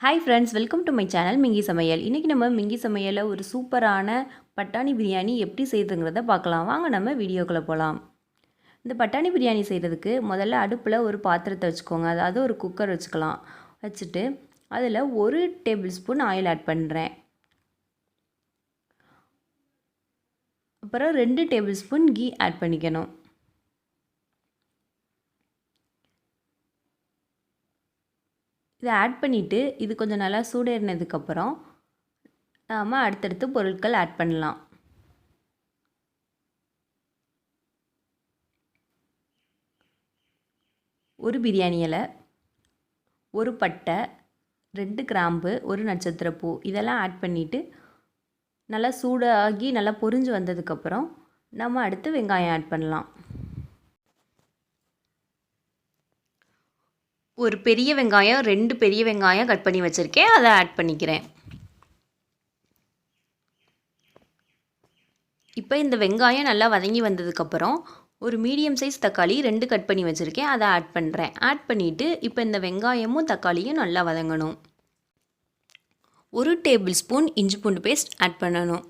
Hi friends, welcome to my channel Minki Samayal. இன்றைக்கி நம்ம மிங்கி சமையலில் ஒரு சூப்பரான பட்டாணி பிரியாணி எப்படி செய்யுதுங்கிறத பார்க்கலாம். வாங்க நம்ம வீடியோக்குள்ளே போகலாம். இந்த பட்டாணி பிரியாணி செய்கிறதுக்கு முதல்ல அடுப்பில் ஒரு பாத்திரத்தை வச்சுக்கோங்க. அதாவது ஒரு குக்கர் வச்சுக்கலாம். வச்சுட்டு அதில் 1 டேபிள் ஸ்பூன் ஆயில் ஆட் பண்ணுறேன். அப்புறம் 2 டேபிள் ஸ்பூன் கீ ஆட் பண்ணிக்கணும். இதை ஆட் பண்ணிவிட்டு இது கொஞ்சம் நல்லா சூடேறினதுக்கப்புறம் நாம் அடுத்தடுத்து பொருட்கள் ஆட் பண்ணலாம். ஒரு பிரியாணி இலை, ஒரு பட்டை, 2 கிராம்பு, ஒரு நட்சத்திரப்பூ இதெல்லாம் ஆட் பண்ணிவிட்டு நல்லா சூடாகி நல்லா பொரிஞ்சு வந்ததுக்கப்புறம் நம்ம அடுத்து வெங்காயம் ஆட் பண்ணலாம். ஒரு பெரிய வெங்காயம், 2 பெரிய வெங்காயம் கட் பண்ணி வச்சுருக்கேன், அதை ஆட் பண்ணிக்கிறேன். இப்போ இந்த வெங்காயம் நல்லா வதங்கி வந்ததுக்கப்புறம் ஒரு மீடியம் சைஸ் தக்காளி 2 கட் பண்ணி வச்சுருக்கேன், அதை ஆட் பண்ணுறேன். ஆட் பண்ணிவிட்டு இப்போ இந்த வெங்காயமும் தக்காளியும் நல்லா வதங்கணும். 1 டேபிள் ஸ்பூன் இஞ்சி பூண்டு பேஸ்ட் ஆட் பண்ணணும்.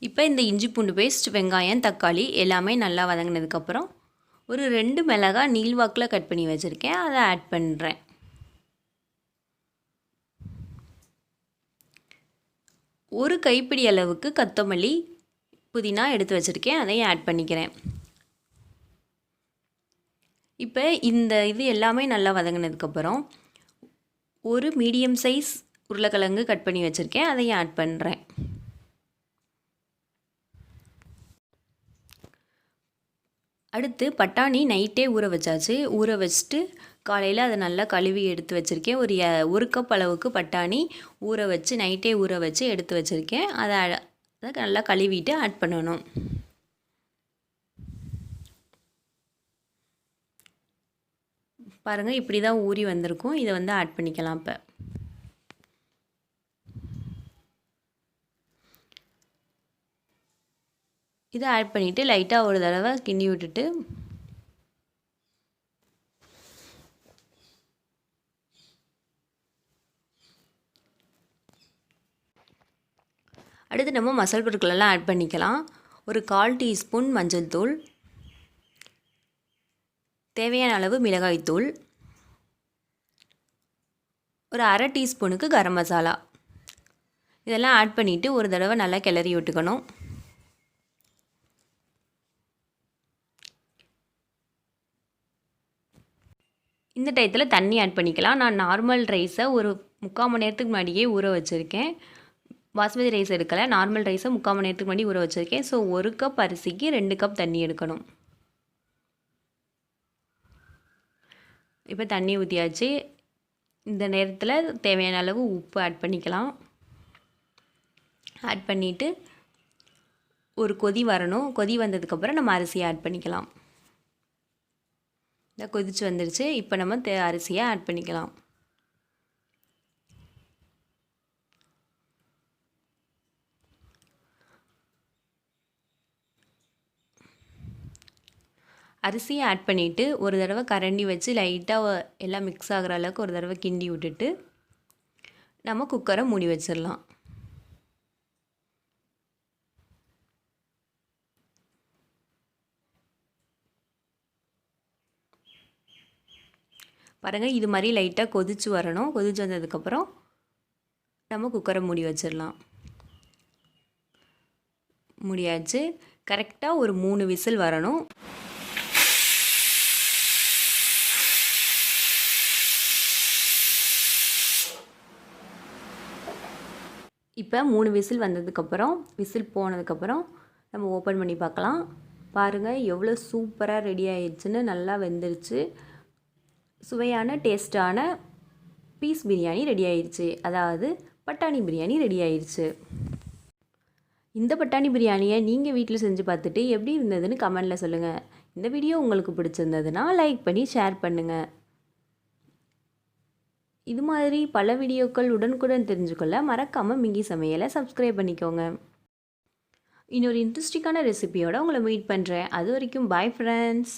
இப்போ இந்த இஞ்சி பூண்டு பேஸ்ட், வெங்காயம், தக்காளி எல்லாமே நல்லா வதங்கினதுக்கப்புறம் ஒரு 2 மிளகாய் நீள்வாக்கில் கட் பண்ணி வச்சுருக்கேன், அதை ஆட் பண்ணுறேன். ஒரு கைப்பிடி அளவுக்கு கொத்தமல்லி, புதினா எடுத்து வச்சுருக்கேன், அதையும் ஆட் பண்ணிக்கிறேன். இப்போ இந்த இது எல்லாமே நல்லா வதங்கினதுக்கப்புறம் ஒரு மீடியம் சைஸ் உருளைக்கிழங்கு கட் பண்ணி வச்சுருக்கேன், அதையும் ஆட் பண்ணுறேன். அடுத்து பட்டாணி நைட்டே ஊற வச்சாச்சு. ஊற வச்சுட்டு காலையில் அதை நல்லா கழுவி எடுத்து வச்சுருக்கேன். ஒரு கப் அளவுக்கு பட்டாணி நைட்டே ஊற வச்சு எடுத்து வச்சுருக்கேன். அதை நல்லா கழுவிட்டு ஆட் பண்ணணும். பாருங்கள், இப்படி தான் ஊறி வந்திருக்கும். இதை ஆட் பண்ணிக்கலாம். இப்போ இதை ஆட் பண்ணிவிட்டு லைட்டாக ஒரு தடவை கிண்டி விட்டுட்டு அடுத்து நம்ம மசாலா பொருட்களெல்லாம் ஆட் பண்ணிக்கலாம். ஒரு 1/4 டீஸ்பூன் மஞ்சள் தூள், தேவையான அளவு மிளகாய்த்தூள், ஒரு 1/2 டீஸ்பூனுக்கு கரம் மசாலா இதெல்லாம் ஆட் பண்ணிவிட்டு ஒரு தடவை நல்லா கிளறி விட்டுக்கணும். இந்த டயத்தில் தண்ணி ஆட் பண்ணிக்கலாம். நான் நார்மல் ரைஸை ஒரு 3/4 மணி நேரத்துக்கு முன்னாடியே ஊற வச்சுருக்கேன். பாஸ்மதி ரைஸ் எடுக்கலை, நார்மல் ரைஸை 3/4 மணி நேரத்துக்கு முன்னாடி ஊற வச்சுருக்கேன். ஸோ 1 கப் அரிசிக்கு 2 கப் தண்ணி எடுக்கணும். இப்போ தண்ணி ஊற்றியாச்சு. இந்த நேரத்தில் தேவையான அளவு உப்பு ஆட் பண்ணிக்கலாம். ஆட் பண்ணிவிட்டு ஒரு கொதி வரணும். கொதி வந்ததுக்கப்புறம் நம்ம அரிசியை ஆட் பண்ணிக்கலாம். இதை கொதிச்சு வந்துடுச்சு. இப்போ நம்ம அரிசியை ஆட் பண்ணிக்கலாம். அரிசியை ஆட் பண்ணிவிட்டு ஒரு தடவை கரண்டி வச்சு லைட்டாக எல்லாம் மிக்ஸ் ஆகிற அளவுக்கு ஒரு தடவை கிண்டி விட்டுட்டு நம்ம குக்கரை மூடி வச்சிடலாம். பாருங்கள், இது மாதிரி லைட்டாக கொதிச்சு வரணும். கொதிச்சு வந்ததுக்கப்புறம் நம்ம குக்கரை மூடி வச்சிடலாம். முடியாச்சு. கரெக்டாக ஒரு 3 விசில் வரணும். இப்போ 3 விசில் வந்ததுக்கப்புறம், விசில் போனதுக்கப்புறம் நம்ம ஓப்பன் பண்ணி பார்க்கலாம். பாருங்கள், எவ்வளோ சூப்பராக ரெடி ஆயிடுச்சுன்னு. நல்லா வெந்துருச்சு. சுவையான டேஸ்டான பீஸ் பிரியாணி ரெடி ஆயிடுச்சு. அதாவது பட்டாணி பிரியாணி ரெடி ஆயிடுச்சு. இந்த பட்டாணி பிரியாணியை நீங்கள் வீட்டில் செஞ்சு பார்த்துட்டு எப்படி இருந்ததுன்னு கமெண்டில் சொல்லுங்கள். இந்த வீடியோ உங்களுக்கு பிடிச்சிருந்ததுன்னா லைக் பண்ணி ஷேர் பண்ணுங்கள். இது மாதிரி பல வீடியோக்கள் உடனுக்குடன் தெரிஞ்சுக்கொள்ள மறக்காமல் மிங்கி சமையலை சப்ஸ்கிரைப் பண்ணிக்கோங்க. இன்னொரு இன்ட்ரெஸ்டிங்கான ரெசிபியோட உங்களை மீட் பண்ணுறேன். அது வரைக்கும் பாய் ஃப்ரெண்ட்ஸ்.